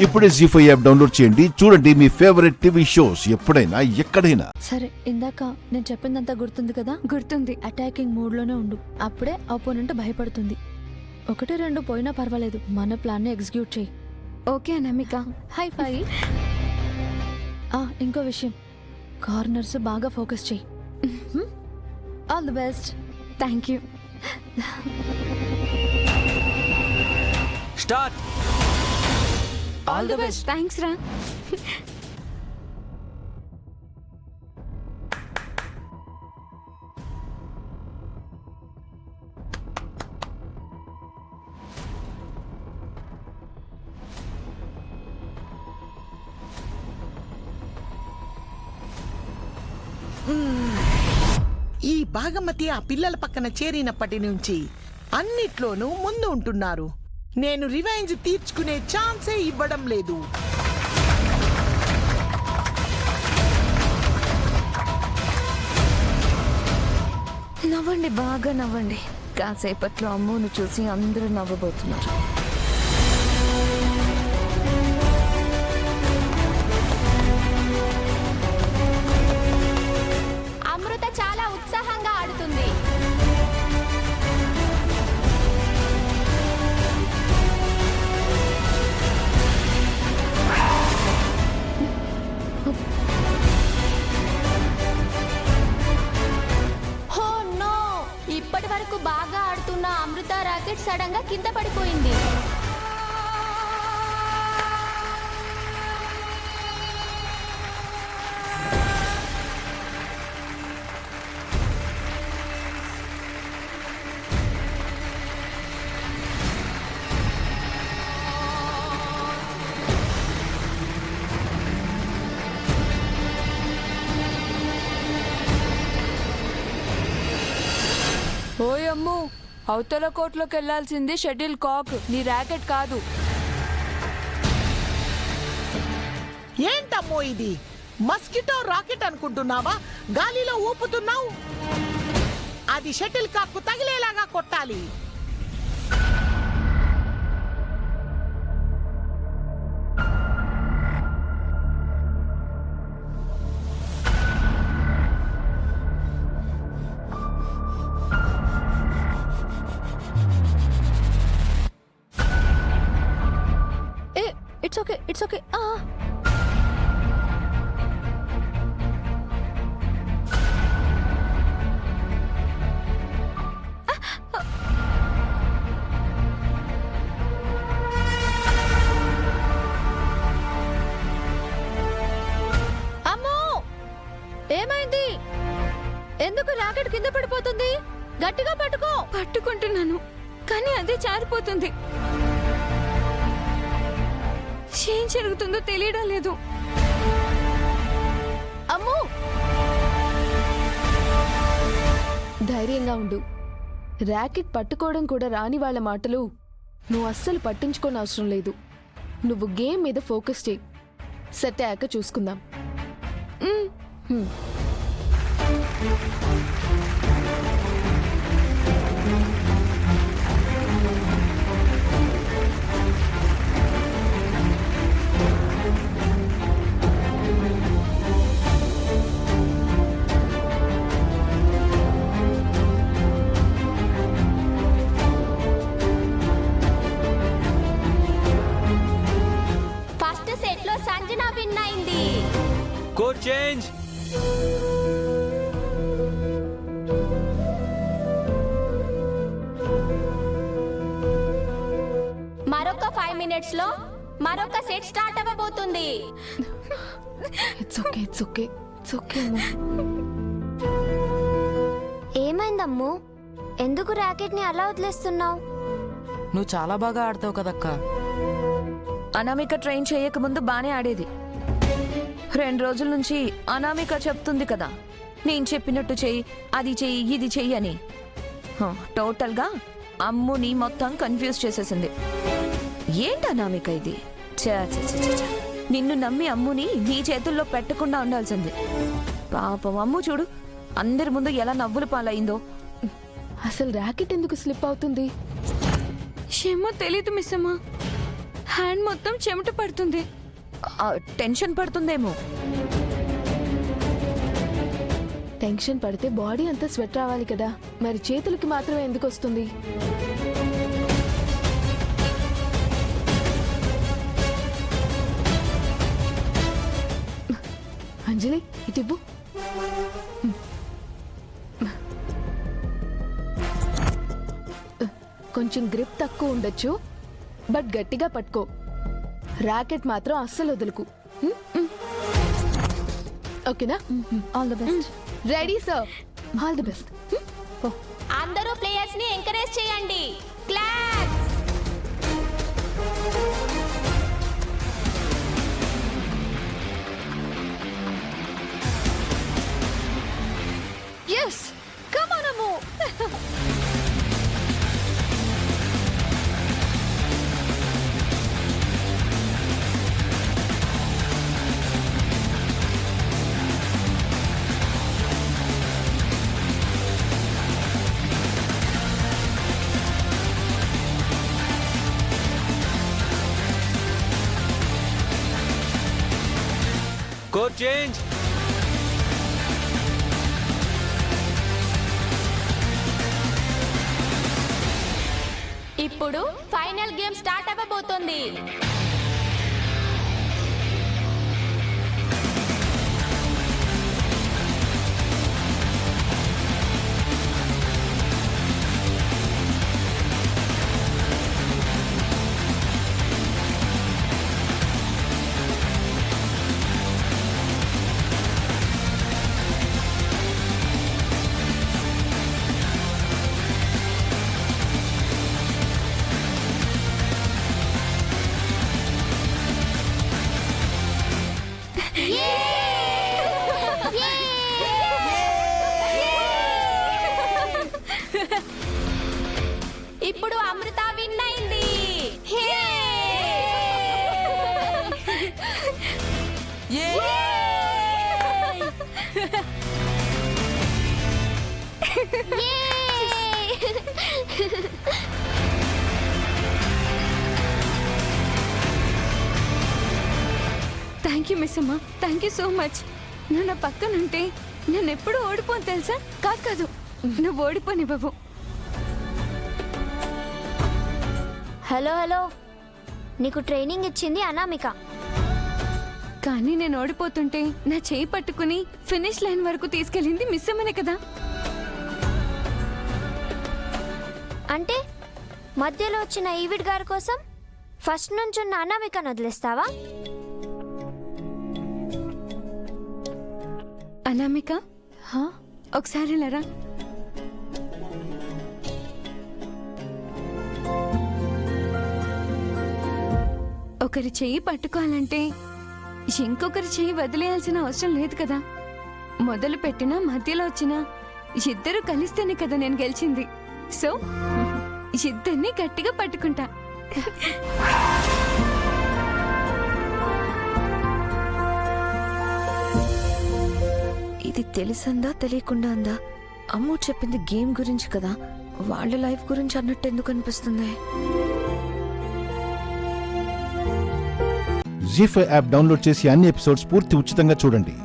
ఇప్పుడే జీ5 app download చేయండి. చూడండి మీ ఫేవరెట్ టీవీ షోస్ ఎప్పుడైనా ఎక్కడైనా. సరే, ఇందాక నేను చెప్పిందంతా గుర్తుంది కదా? గుర్తుంది. అటాకింగ్ మూడ్ లోనే ఉండు. అప్పుడే ఆపోనెంట్ భయపడుతుంది. 1-2 పోయినా పర్వాలేదు, మన ప్లాన్ ని ఎగ్జిక్యూట్ చేయి. ఓకే అనామిక. హై ఫై. ఇంకో విషయం, కార్నర్స్ బాగా ఫోకస్ చేయి. All the best. Thank you. Start. All the best. Thanks రా. ఈ భాగమతి ఆ పిల్లల పక్కన చేరినప్పటి నుంచి అన్నిట్లోనూ ముందు ఉంటున్నారు. నేను రివెంజ్ తీర్చుకునే ఛాన్సే ఇవ్వడం లేదు. నవ్వండి, బాగా నవ్వండి. కాసేపట్లో అమ్మును చూసి అందరూ నవ్వబోతున్నారు. అమృత చాలా ఉత్సాహంగా ఆడుతుంది. హో నో! ఇప్పటి వరకు బాగా ఆడుతున్న అమృత రాకెట్ సడన్ గా కింద పడిపోయింది. ఓయమ్ము, అవతల కోట్లోకి వెళ్లాల్సింది షటిల్ కాక్, నీ ర్యాకెట్ కాదు. ఏంటమ్మో ఇది? మస్కిటో రాకెట్ అనుకుంటున్నావా? గాలిలో ఊపుతున్నావు. అది షటిల్ కాక్ తగిలేలాగా కొట్టాలి. It's okay, it's okay. అమ్మో, ఏమైంది? ఎందుకు రాకెట్ కింద పడిపోతుంది? గట్టిగా పట్టుకో. పట్టుకుంటున్నాను, కానీ అదే జారిపోతుంది. ఏం జరుగుతుందో తెలియడం లేదు. అమ్మో, ధైర్యంగా ఉండు. ర్యాకెట్ పట్టుకోవడం కూడా రాని వాళ్ళ మాటలు నువ్వు అస్సలు పట్టించుకోని అవసరం లేదు. నువ్వు గేమ్ మీద ఫోకస్ చేయి. సెట్ అయ్యాక చూసుకుందాం. ఫస్ట్ సెట్ లో సంజన విన్ అయింది. Code change. మరొక 5 మినిట్స్ లో మరొక సెట్ స్టార్ట్ అవ్వబోతుంది. It's okay, it's okay, it's okay. ఏమైందమ్ము? ఎందుకు ర్యాకెట్ ని అలా వదిలేస్తున్నావు? నువ్వు చాలా బాగా ఆడతావు కదక్క. అనామిక ట్రైన్ చేయకముందు బానే ఆడేది. 2 రోజుల నుంచి అనామిక చెప్తుంది కదా, నేను చెప్పినట్టు చెయ్యి, అది చెయ్యి, ఇది చెయ్యి అని. టోటల్గా అమ్ముని మొత్తం కన్ఫ్యూజ్ చేసేసింది. ఏంటి అనామిక ఇది? నిన్ను నమ్మి అమ్ముని నీ చేతుల్లో పెట్టకుండా ఉండాల్సింది. పాపం అమ్ము చూడు, అందరి ముందు ఎలా నవ్వులు పాలైందో. అసలు ర్యాకెట్ ఎందుకు స్లిప్ అవుతుంది? ఏమో తెలీదు మిస్ అమ్మా. హ్యాండ్ మొత్తం చెమట పడుతుంది. టెన్షన్ పడుతుందేమో. టెన్షన్ పడితే బాడీ అంతా స్వెట్ రావాలి కదా, మరి చేతులకి మాత్రమే ఎందుకు వస్తుంది? అంజలి ఇటివ్వు. కొంచెం గ్రిప్ తక్కువ ఉండొచ్చు, బట్ గట్టిగా పట్టుకో. ర్యాకెట్ మాత్రం అస్సలు వదులుకు. ఓకేనా? All the best. Ready sir? All the best. అందరూ ప్లేయర్స్ ని ఎంకరేజ్ చేయండి. Claps. Yes! Come on, Amu! Court change. ఇప్పుడు ఫైనల్ గేమ్ స్టార్ట్ అవ్వబోతోంది. ఇప్పుడు అమృత విన్ అయింది. థ్యాంక్ యూ మిస్ అమ్మా, థ్యాంక్ యూ సో మచ్. నువ్వు నా పక్కనుంటే నేను ఎప్పుడు ఓడిపోను తెలుసా? కాదు, నువ్వు ఓడిపోనివ్వవు. హలో, నీకు ట్రైనింగ్ ఇచ్చింది అనామిక. కానీ నేను ఓడిపోతుంటే నా చేయి పట్టుకుని ఫినిష్ లైన్ వరకు తీసుకెళ్ళింది మిస్ అమ్మనే కదా. అంటే మధ్యలో వచ్చిన ఈవిడ్ గారి కోసం ఫస్ట్ నుంచున్న అనామికను వదిలేస్తావా? అనామిక, ఒకసారి లరా. ఒకరి చెయ్యి పట్టుకోవాలంటే ఇంకొకరి చెయ్యి వదిలేయాల్సిన అవసరం లేదు కదా. మొదలు పెట్టినా మధ్యలో వచ్చినా ఇద్దరు కలిస్తేనే కదా నేను గెలిచింది. సో ఇద్దరిని గట్టిగా పట్టుకుంటా. ఇది తెలిసిందా తెలియకుండా అందా? అమ్ము చెప్పింది గేమ్ గురించి కదా, వాళ్ళ లైఫ్ గురించి అన్నట్టు ఎందుకు అనిపిస్తుంది? జీ5 యాప్ డౌన్లోడ్ చేసి అన్ని ఎపిసోడ్స్ పూర్తి ఉచితంగా చూడండి.